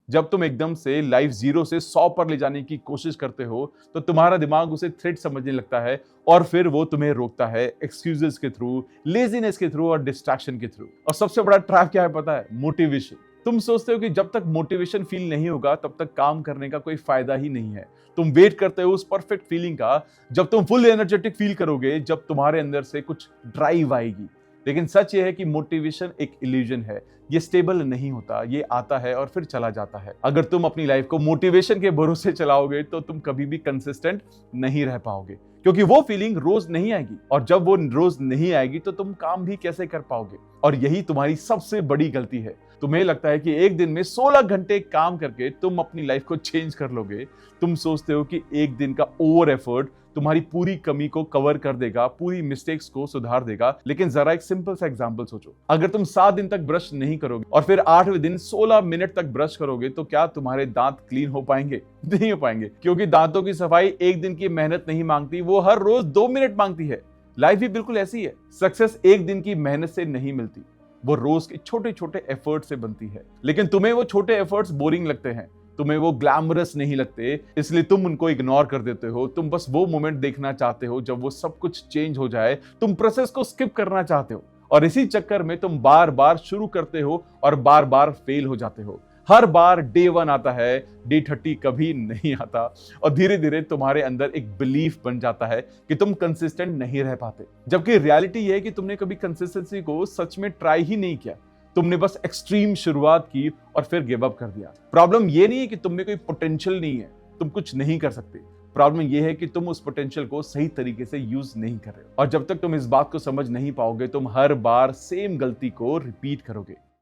जब तुम एकदम से लाइफ 0 से 100 पर ले जाने की कोशिश करते हो तो तुम्हारा दिमाग उसे थ्रेट समझने लगता है और फिर वो तुम्हें रोकता है एक्सक्यूजेस के थ्रू, लेजीनेस के थ्रू और डिस्ट्रैक्शन के थ्रू। और सबसे बड़ा ट्रैप क्या है पता है? मोटिवेशन। तुम सोचते हो कि जब तक मोटिवेशन फील नहीं होगा तब तक काम करने का कोई फायदा ही नहीं है। तुम वेट करते हो उस परफेक्ट फीलिंग का जब तुम फुल एनर्जेटिक फील करोगे, जब तुम्हारे अंदर से कुछ ड्राइव आएगी। लेकिन सच ये है कि मोटिवेशन एक इल्यूजन है। ये स्टेबल नहीं होता, ये आता है और फिर चला जाता है। अगर तुम अपनी लाइफ को मोटिवेशन के भरोसे चलाओगे तो तुम कभी भी कंसिस्टेंट नहीं रह पाओगे, क्योंकि वो फीलिंग रोज नहीं आएगी, और जब वो रोज नहीं आएगी तो तुम काम भी कैसे कर पाओगे। और यही तुम्हारी सबसे बड़ी गलती है। तुम्हें लगता है कि एक दिन में 16 घंटे काम करके तुम अपनी लाइफ को चेंज कर लोगे। तुम सोचते हो कि एक दिन का ओवर एफर्ट तुम्हारी पूरी कमी को कवर कर देगा, पूरी मिस्टेक्स को सुधार देगा। लेकिन जरा एक सिंपल सा एग्जांपल सोचो, अगर तुम 7 दिन तक ब्रश नहीं करोगे और फिर 8वें दिन 16 मिनट तक ब्रश करोगे तो क्या तुम्हारे दांत क्लीन हो पाएंगे? नहीं हो पाएंगे, क्योंकि दांतों की सफाई एक दिन की मेहनत नहीं मांगती, वो हर रोज 2 मिनट मांगती है। लाइफ भी बिल्कुल ऐसी है। सक्सेस एक दिन की मेहनत से नहीं मिलती, वो रोज के छोटे छोटे एफर्ट से बनती है। लेकिन तुम्हें वो छोटे एफर्ट्स बोरिंग लगते हैं, तुम्हें वो ग्लैमरस नहीं लगते, इसलिए तुम उनको इग्नोर कर देते हो। तुम बस वो मोमेंट देखना चाहते हो जब वो सब कुछ चेंज हो जाए। तुम प्रोसेस को स्किप करना चाहते हो, और इसी चक्कर में तुम बार बार शुरू करते हो और बार बार फेल हो जाते हो। हर बार डे 1 आता है, डे 30 कभी नहीं आता, और धीरे धीरे तुम्हारे अंदर एक बिलीफ बन जाता है कि तुम कंसिस्टेंट नहीं रह पाते। जबकि रियलिटी यह है कि तुमने कभी कंसिस्टेंसी को सच में ट्राई ही नहीं किया। तुमने बस एक्सट्रीम शुरुआत की और फिर गिव अप कर दिया। प्रॉब्लम ये नहीं है कि तुम में कोई पोटेंशियल नहीं है, तुम कुछ नहीं कर सकते। प्रॉब्लम यह है कि तुम उस पोटेंशियल को सही तरीके से यूज नहीं कर रहे हो। और जब तक तुम इस बात को समझ नहीं पाओगे, तुम हर बार सेम गलती को रिपीट करोगे।